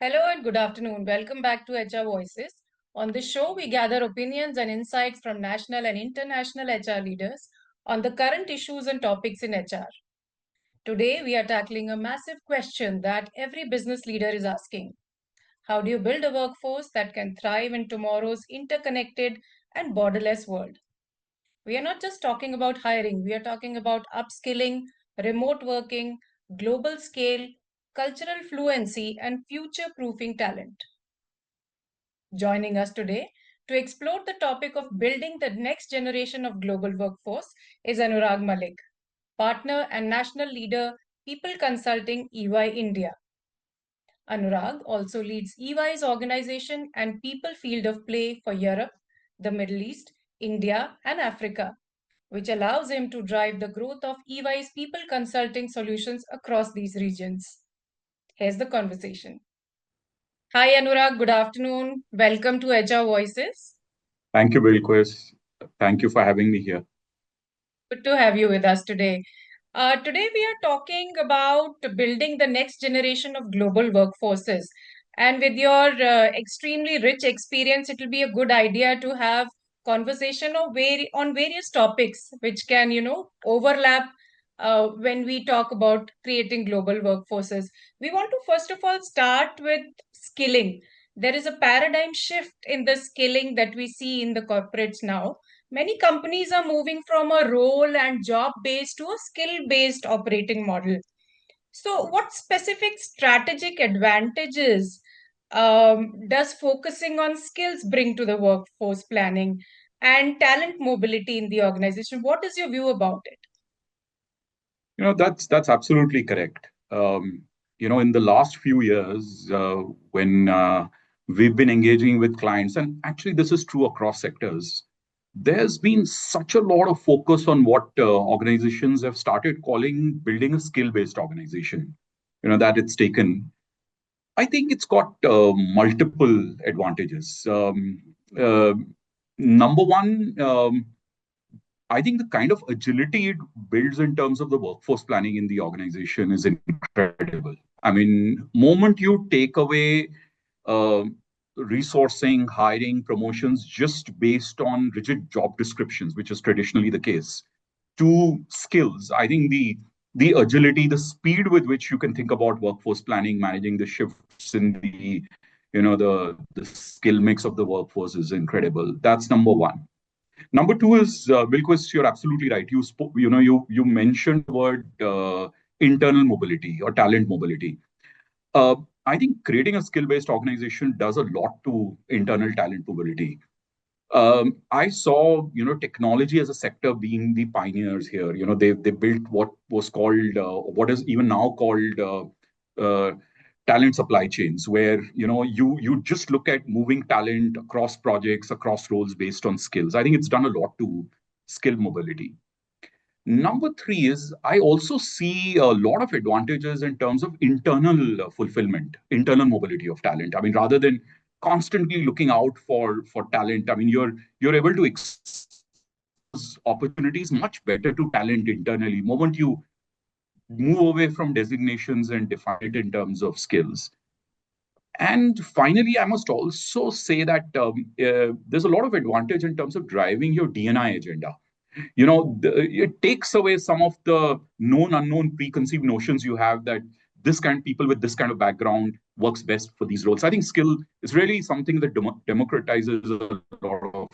Hello and good afternoon. Welcome back to HR Voices. On this show, we gather opinions and insights from national and international HR leaders on the current issues and topics in HR. Today, we are tackling a massive question that every business leader is asking. How do you build a workforce that can thrive in tomorrow's interconnected and borderless world? We are not just talking about hiring, we are talking about upskilling, remote working, global scale, cultural fluency, and future proofing talent. Joining us today to explore the topic of building the next generation of global workforce is Anurag Malik, partner and national leader, People Consulting EY India. Anurag also leads EY's organization and people field of play for Europe, the Middle East, India, and Africa, which allows him to drive the growth of EY's people consulting solutions across these regions. Here's the conversation. Hi, Anurag. Good afternoon. Welcome to HR Voices. Thank you, Bilquis. Thank you for having me here. Good to have you with us today. Today, we are talking about building the next generation of global workforces. And with your extremely rich experience, it will be a good idea to have conversation on various topics which can, overlap when we talk about creating global workforces. We want to first of all start with skilling. There is a paradigm shift in the skilling that we see in the corporates now. Many companies are moving from a role and job based to a skill based operating model. So, what specific strategic advantages does focusing on skills bring to the workforce planning and talent mobility in the organization? What is your view about it? That's absolutely correct. In the last few years, when we've been engaging with clients, and actually this is true across sectors, there's been such a lot of focus on what organizations have started calling building a skill-based organization. That it's taken. I think it's got multiple advantages. Uh, Number one. I think the kind of agility it builds in terms of the workforce planning in the organization is incredible. I mean, moment you take away uh, resourcing, hiring, promotions just based on rigid job descriptions, which is traditionally the case, to skills, I think the agility, the speed with which you can think about workforce planning, managing the shifts in the skill mix of the workforce is incredible. That's number one. Number two is Bilquis, you're absolutely right. You spoke, you mentioned the word internal mobility or talent mobility. Uh, I think creating a skill-based organization does a lot to internal talent mobility. I saw, technology as a sector being the pioneers here. They built what was called, what is even now called talent supply chains, where you just look at moving talent across projects, across roles based on skills. I think it's done a lot to skill mobility. Number three is I also see a lot of advantages in terms of internal fulfillment, internal mobility of talent. I mean, rather than constantly looking out for talent, I mean, you're able to expose opportunities much better to talent internally. Moment you move away from designations and define it in terms of skills. And finally, I must also say that there's a lot of advantage in terms of driving your D&I agenda. It takes away some of the known unknown preconceived notions you have that this kind of people with this kind of background works best for these roles. I think skill is really something that democratizes a lot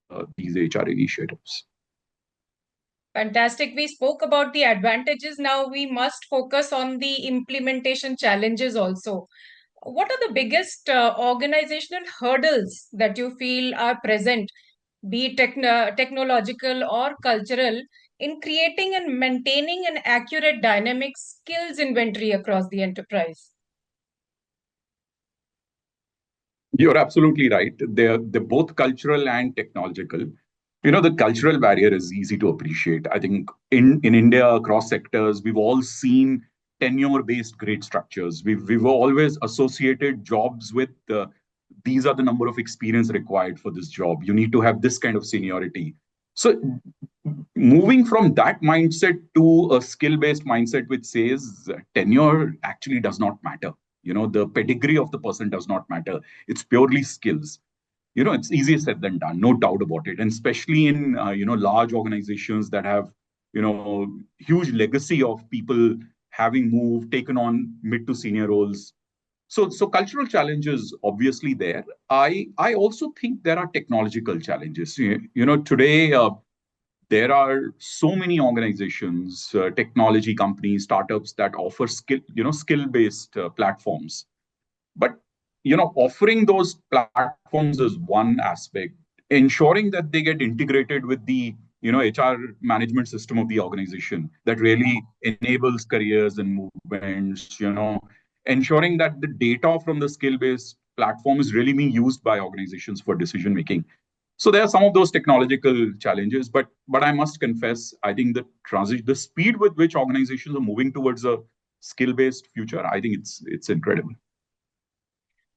of these HR initiatives. Fantastic. We spoke about the advantages. Now we must focus on the implementation challenges also. What are the biggest organizational hurdles that you feel are present, be it technological or cultural, in creating and maintaining an accurate dynamic skills inventory across the enterprise? You're absolutely right. They're both cultural and technological. The cultural barrier is easy to appreciate. I think in India, across sectors, we've all seen tenure-based grade structures. We've always associated jobs with these are the number of experience required for this job. You need to have this kind of seniority. So moving from that mindset to a skill-based mindset which says tenure actually does not matter. The pedigree of the person does not matter. It's purely skills. It's easier said than done, no doubt about it. And especially in, large organizations that have, huge legacy of people having moved, taken on mid to senior roles. So cultural challenges obviously there. I also think there are technological challenges. Today there are so many organizations, technology companies, startups that offer skill based platforms. But offering those platforms is one aspect. Ensuring that they get integrated with the HR management system of the organization that really enables careers and movements. Ensuring that the data from the skill based platform is really being used by organizations for decision making. So there are some of those technological challenges, but I must confess, I think the speed with which organizations are moving towards a skill based future, I think it's incredible.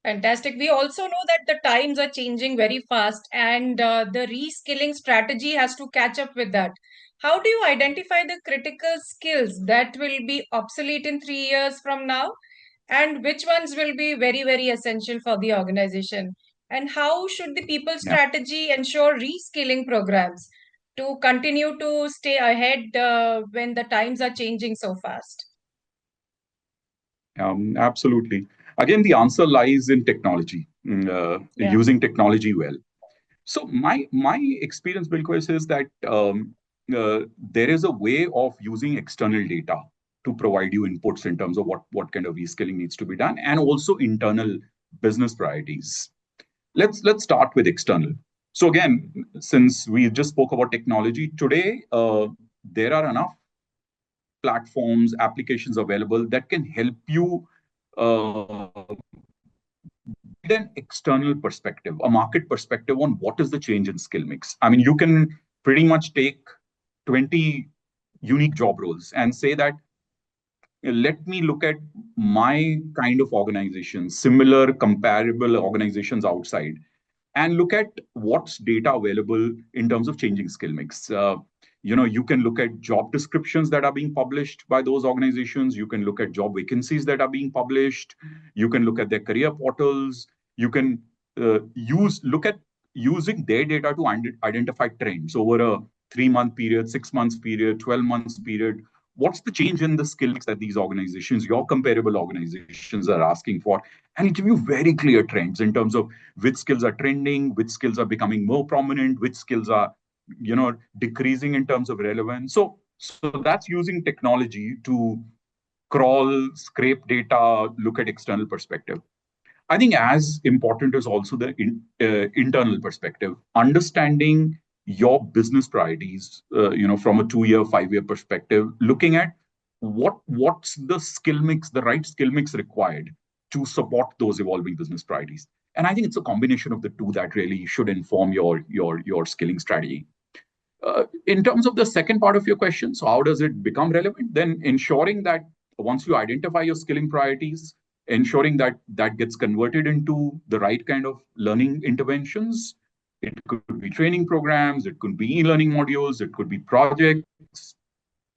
Fantastic. We also know that the times are changing very fast and the reskilling strategy has to catch up with that. How do you identify the critical skills that will be obsolete in 3 years from now and which ones will be very, very essential for the organization? And how should the people Yeah. strategy ensure reskilling programs to continue to stay ahead when the times are changing so fast? Absolutely. Again, the answer lies in technology, Yeah. using technology well. So my experience, Bilquis, is that there is a way of using external data to provide you inputs in terms of what kind of reskilling needs to be done, and also internal business priorities. Let's start with external. So again, since we just spoke about technology today, there are enough platforms, applications available that can help you uh, get an external perspective, a market perspective on what is the change in skill mix. I mean, you can pretty much take 20 unique job roles and say that let me look at my kind of organizations, similar comparable organizations outside, and look at what's data available in terms of changing skill mix. You can look at job descriptions that are being published by those organizations. You can look at job vacancies that are being published. You can look at their career portals. You can use look at using their data to identify trends over a 3 month period, 6 months period, 12 months period. What's the change in the skill mix that these organizations, your comparable organizations, are asking for, and give you very clear trends in terms of which skills are trending, which skills are becoming more prominent, which skills are decreasing in terms of relevance. So that's using technology to crawl, scrape data, look at external perspective. I think as important is also the internal perspective, understanding your business priorities, from a 2 year, 5 year perspective, looking at what's the skill mix, the right skill mix required to support those evolving business priorities. And I think it's a combination of the two that really should inform your skilling strategy. In terms of the second part of your question, so how does it become relevant? Then ensuring that once you identify your skilling priorities, ensuring that that gets converted into the right kind of learning interventions. It could be training programs, it could be e-learning modules, it could be projects,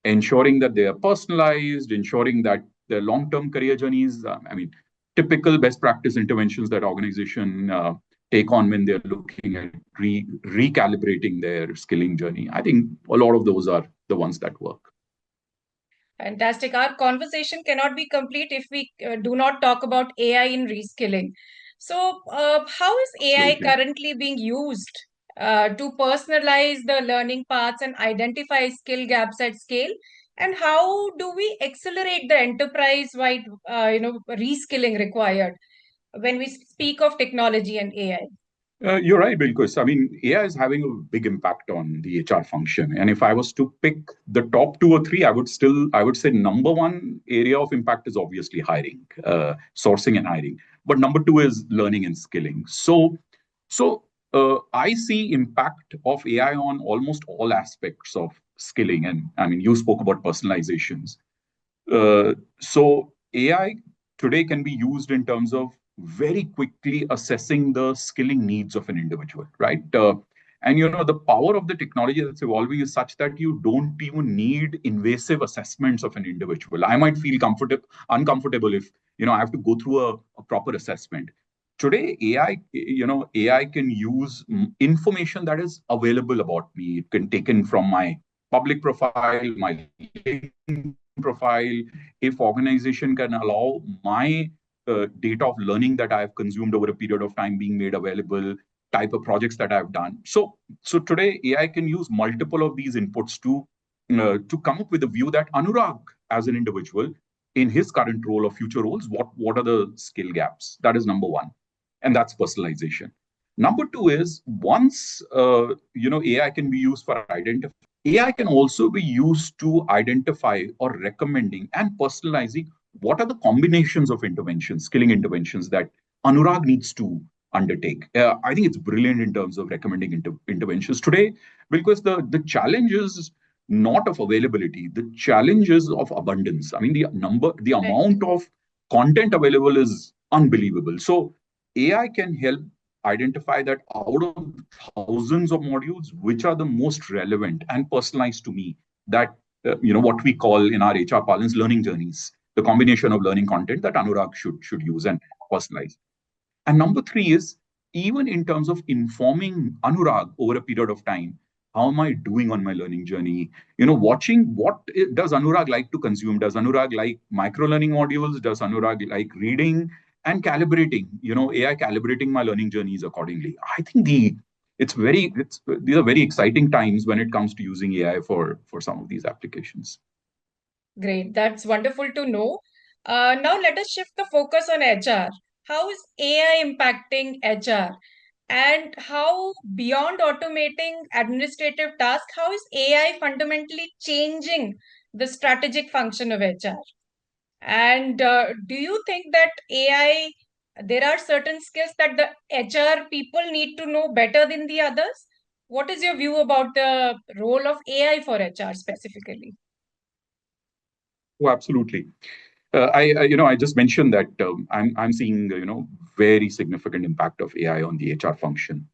ensuring that they are personalized, ensuring that their long-term career journeys, typical best practice interventions that organization take on when they're looking at recalibrating their skilling journey. I think a lot of those are the ones that work. Fantastic. Our conversation cannot be complete if we do not talk about AI in reskilling. So, how is AI Absolutely. currently being used to personalize the learning paths and identify skill gaps at scale? And how do we accelerate the enterprise-wide, reskilling required when we speak of technology and AI? You're right, Bilquis. I mean, AI is having a big impact on the HR function. And if I was to pick the top two or three, I would say number one area of impact is obviously hiring, sourcing and hiring. But number two is learning and skilling. So I see impact of AI on almost all aspects of skilling. And I mean, you spoke about personalizations. So AI today can be used in terms of very quickly assessing the skilling needs of an individual, right? And the power of the technology that's evolving is such that you don't even need invasive assessments of an individual. I might feel uncomfortable I have to go through a proper assessment. Today, AI can use information that is available about me. It can take in from my public profile, my LinkedIn profile. If organization can allow my data of learning that I have consumed over a period of time being made available, type of projects that I've done. So today AI can use multiple of these inputs to come up with a view that Anurag, as an individual, in his current role or future roles, what are the skill gaps? That is number one, and that's personalization. Number two is once AI can be used for identifying. AI can also be used to identify or recommending and personalizing what are the combinations of interventions, skilling interventions that Anurag needs to undertake. I think it's brilliant in terms of recommending interventions. Today, because the challenge is not of availability, the challenge is of abundance. I mean, the Right. amount of content available is unbelievable. So AI can help identify that out of thousands of modules, which are the most relevant and personalized to me. That what we call in our HR parlance learning journeys, the combination of learning content that Anurag should use and personalize. And number three is even in terms of informing Anurag over a period of time, how am I doing on my learning journey? Watching what does Anurag like to consume? Does Anurag like micro learning modules? Does Anurag like reading? And calibrating, AI calibrating my learning journeys accordingly. I think these are very exciting times when it comes to using AI for some of these applications. Great. That's wonderful to know. Now let us shift the focus on HR. How is AI impacting HR? And how, beyond automating administrative tasks, how is AI fundamentally changing the strategic function of HR? And do you think that AI, there are certain skills that the HR people need to know better than the others? What is your view about the role of AI for HR specifically? Oh, absolutely. I just mentioned that I'm seeing very significant impact of AI on the HR function.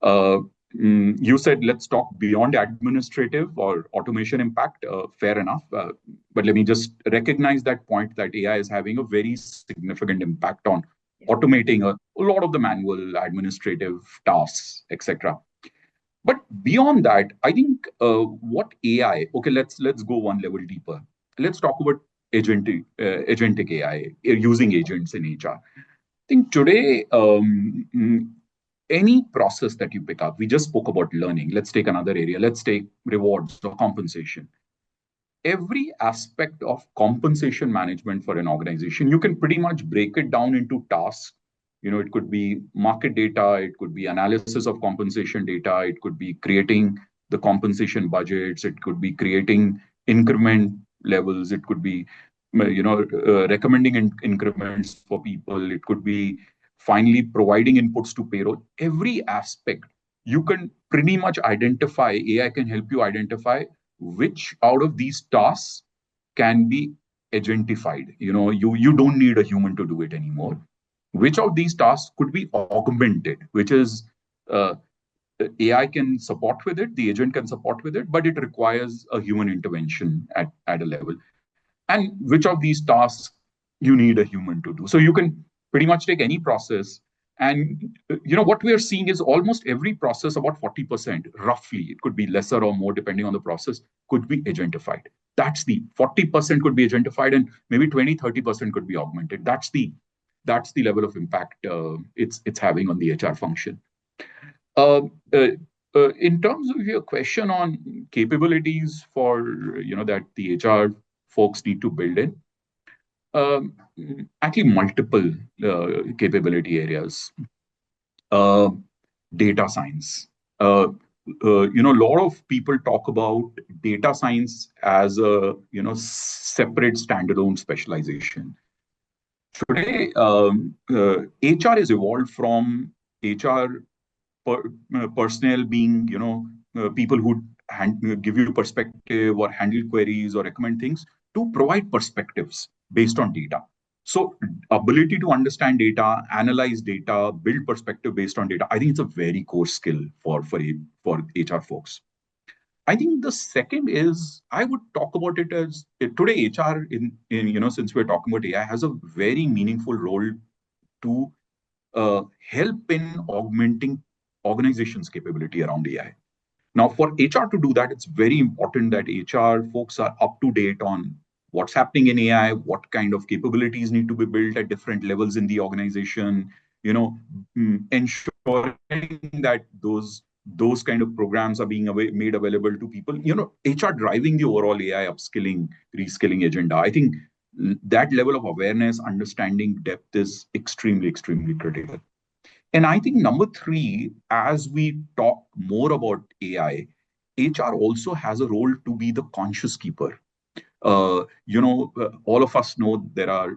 Uh, you said let's talk beyond administrative or automation impact. Fair enough, but let me just recognize that point that AI is having a very significant impact on automating a lot of the manual administrative tasks, etc. But beyond that, I think what AI. Okay, let's go one level deeper. Let's talk about agentic AI using agents in HR. I think today, any process that you pick up, we just spoke about learning. Let's take another area. Let's take rewards or compensation. Every aspect of compensation management for an organization, you can pretty much break it down into tasks. It could be market data, it could be analysis of compensation data, it could be creating the compensation budgets, it could be creating increment levels, it could be recommending increments for people, it could be finally providing inputs to payroll. Every aspect you can pretty much identify. AI can help you identify which out of these tasks can be agentified. You don't need a human to do it anymore. Which of these tasks could be augmented, which is uh, AI can support with it, the agent can support with it, but it requires a human intervention at a level. And which of these tasks you need a human to do. So you can pretty much take any process. And what we are seeing is almost every process, about 40%, roughly, it could be lesser or more depending on the process, could be agentified. That's the 40% could be agentified, and maybe 20-30% could be augmented. That's the level of impact it's having on the HR function. Uh, uh, in terms of your question on capabilities for that the HR folks need to build in, um, actually multiple capability areas. Uh, Data science. A lot of people talk about data science as a separate standalone specialization. Today, HR has evolved from HR personnel being people who give you perspective or handle queries or recommend things to provide perspectives based on data. So ability to understand data, analyze data, build perspective based on data, I think it's a very core skill for HR folks. I think the second is I would talk about it as today HR in since we're talking about AI has a very meaningful role to help in augmenting organizations' capability around AI. Now, for HR to do that, it's very important that HR folks are up to date on what's happening in AI, what kind of capabilities need to be built at different levels in the organization, ensuring that those kind of programs are being made available to people. HR driving the overall AI upskilling, reskilling agenda. I think that level of awareness, understanding, depth is extremely, extremely critical. And I think number three, as we talk more about AI, HR also has a role to be the conscious keeper. All of us know there are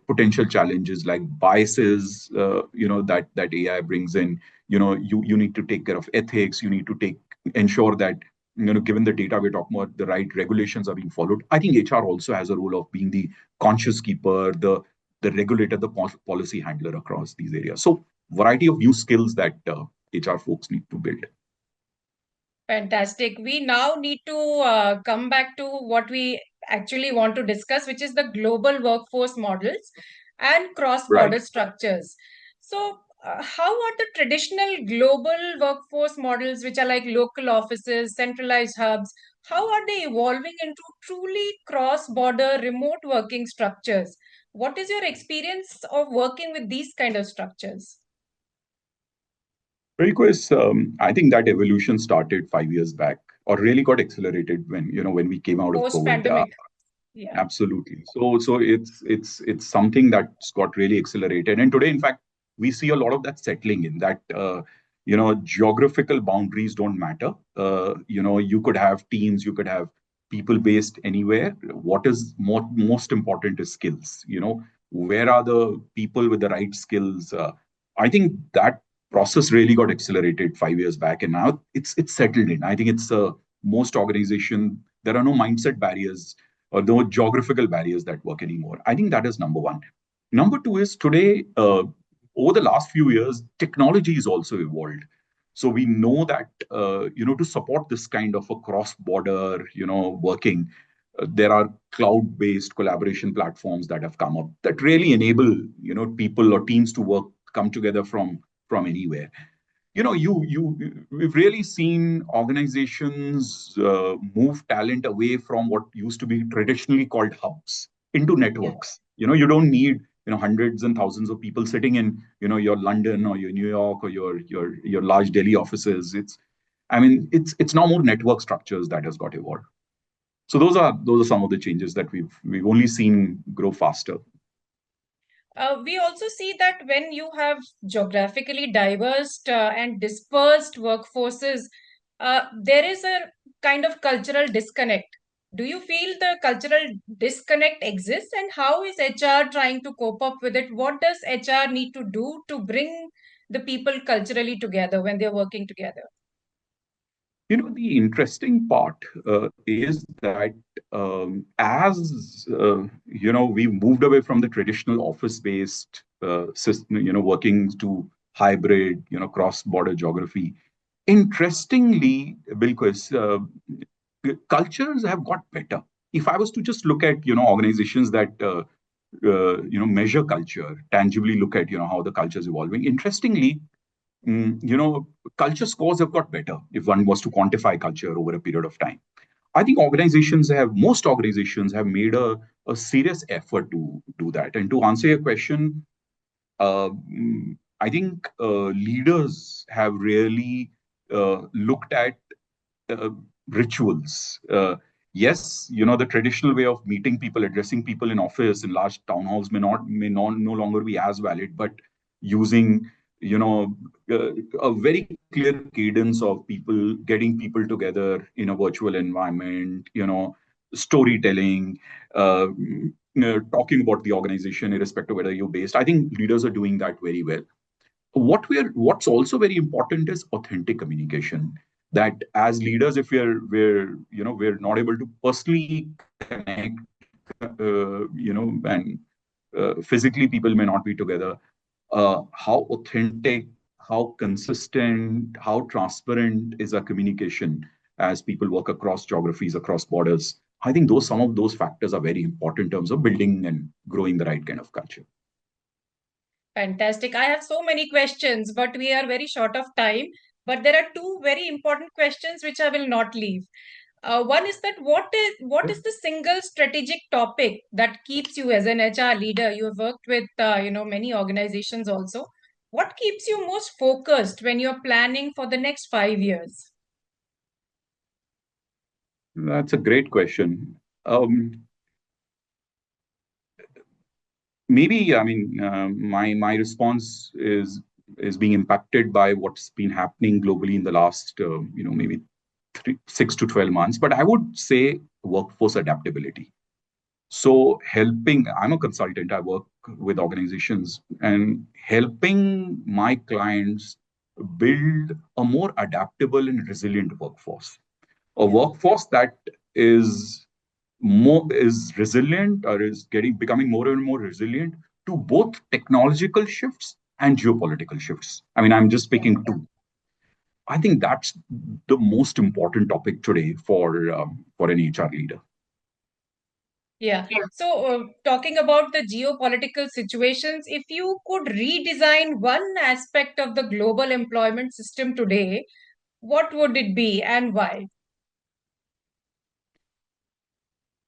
potential challenges like biases, that AI brings in. You need to take care of ethics. You need to ensure that given the data we're talking about, the right regulations are being followed. I think HR also has a role of being the conscious keeper, the regulator, the policy handler across these areas. So variety of new skills that HR folks need to build. Fantastic. We now need to come back to what we actually want to discuss, which is the global workforce models and Right. cross-border structures. So, how are the traditional global workforce models, which are like local offices, centralized hubs, how are they evolving into truly cross-border remote working structures? What is your experience of working with these kind of structures? Bilquis, I think that evolution started 5 years back, or really got accelerated when we came out of COVID. Post-pandemic. Yeah. Absolutely. So it's something that's got really accelerated, and today, in fact, we see a lot of that settling in that. Geographical boundaries don't matter. You could have teams, you could have people based anywhere. What is most important is skills. Where are the people with the right skills? I think that process really got accelerated 5 years back, and now it's settled in. I think it's most organization. There are no mindset barriers or no geographical barriers that work anymore. I think that is number one. Number two is today, over the last few years, technology has also evolved. So we know that to support this kind of a cross-border working, there are cloud-based collaboration platforms that have come up that really enable people or teams to come together from anywhere. We've really seen organizations move talent away from what used to be traditionally called hubs into Yeah. networks. You don't need hundreds and thousands of people sitting in your London or your New York or your large Delhi offices. It's now more network structures that has got evolved. So those are some of the changes that we've only seen grow faster. We also see that when you have geographically diverse and dispersed workforces, there is a kind of cultural disconnect. Do you feel the cultural disconnect exists, and how is HR trying to cope up with it? What does HR need to do to bring the people culturally together when they're working together? The interesting part is that as we've moved away from the traditional office-based system, working to hybrid, cross-border geography. Interestingly, Bilquis, cultures have got better. If I was to just look at organizations that measure culture, tangibly look at how the culture is evolving. Interestingly, culture scores have got better if one was to quantify culture over a period of time. I think most organizations have made a serious effort to do that. And to answer your question, I think leaders have really looked at uh, rituals. Yes, the traditional way of meeting people, addressing people in office in large town halls may not no longer be as valid, but using a very clear cadence of people getting people together in a virtual environment, storytelling, talking about the organization, irrespective of whether you're based. I think leaders are doing that very well. What's also very important is authentic communication. That as leaders, if we're not able to personally connect, and physically people may not be together, how authentic, how consistent, how transparent is our communication? as people work across geographies, across borders. I think some of those factors are very important in terms of building and growing the right kind of culture. Fantastic. I have so many questions, but we are very short of time. But there are two very important questions which I will not leave. One is that what is the single strategic topic that keeps you as an HR leader? You have worked with many organizations also. What keeps you most focused when you're planning for the next 5 years? That's a great question. Maybe, I mean, my response is being impacted by what's been happening globally in the last maybe 6 to 12 months. But I would say workforce adaptability. So helping, I'm a consultant. I work with organizations and helping my clients build a more adaptable and resilient workforce. A workforce that is is resilient or is becoming more and more resilient to both technological shifts and geopolitical shifts. I mean, I'm just picking two. I think that's the most important topic today for an HR leader. Yeah. So, talking about the geopolitical situations, if you could redesign one aspect of the global employment system today, what would it be and why?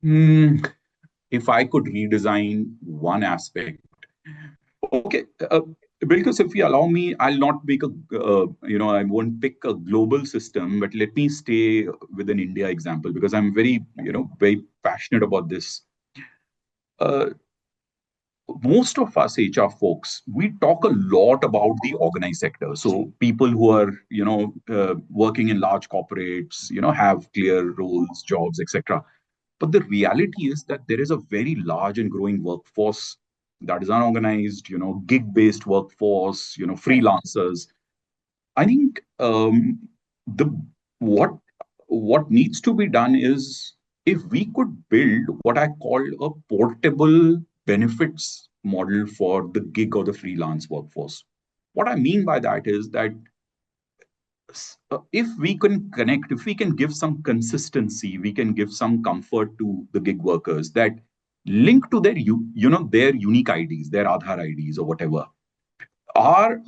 Hmm, if I could redesign one aspect, okay, because if you allow me, I'll not make I won't pick a global system, but let me stay with an India example because I'm very, very passionate about this. Uh, Most of us HR folks, we talk a lot about the organized sector. So people who are, working in large corporates, have clear roles, jobs, etc. But the reality is that there is a very large and growing workforce that is unorganized, gig-based workforce, freelancers. I think the what what needs to be done is if we could build what I call a portable benefits model for the gig or the freelance workforce. What I mean by that is that if we can connect, if we can give some consistency, we can give some comfort to the gig workers that link to their their unique IDs, their Aadhaar IDs or whatever, are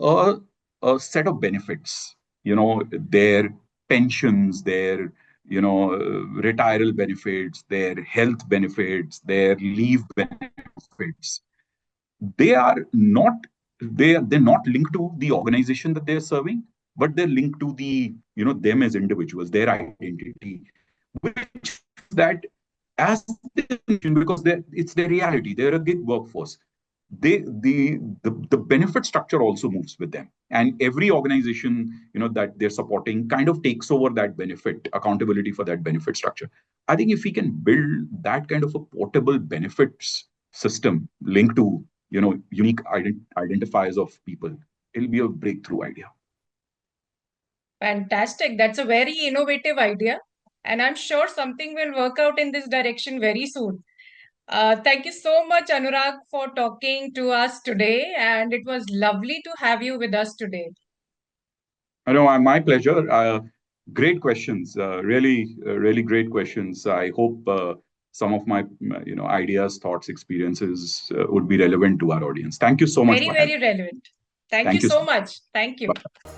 a set of benefits, their pensions, their retirement benefits, their health benefits, their leave benefits. They are not they're not linked to the organization that they're serving, but they're linked to the them as individuals, their identity, which that as because it's their reality. They're a gig workforce. The benefit structure also moves with them, and every organization that they're supporting kind of takes over that benefit accountability for that benefit structure. I think if we can build that kind of a portable benefits system linked to unique identifiers of people, it'll be a breakthrough idea. Fantastic. That's a very innovative idea. And I'm sure something will work out in this direction very soon. Thank you so much, Anurag, for talking to us today. And it was lovely to have you with us today. I know, my pleasure. Great questions, really great questions. I hope some of my ideas, thoughts, experiences would be relevant to our audience. Thank you so much Very, for having very relevant. me. Thank you Thank you. so much. Thank you. Bye.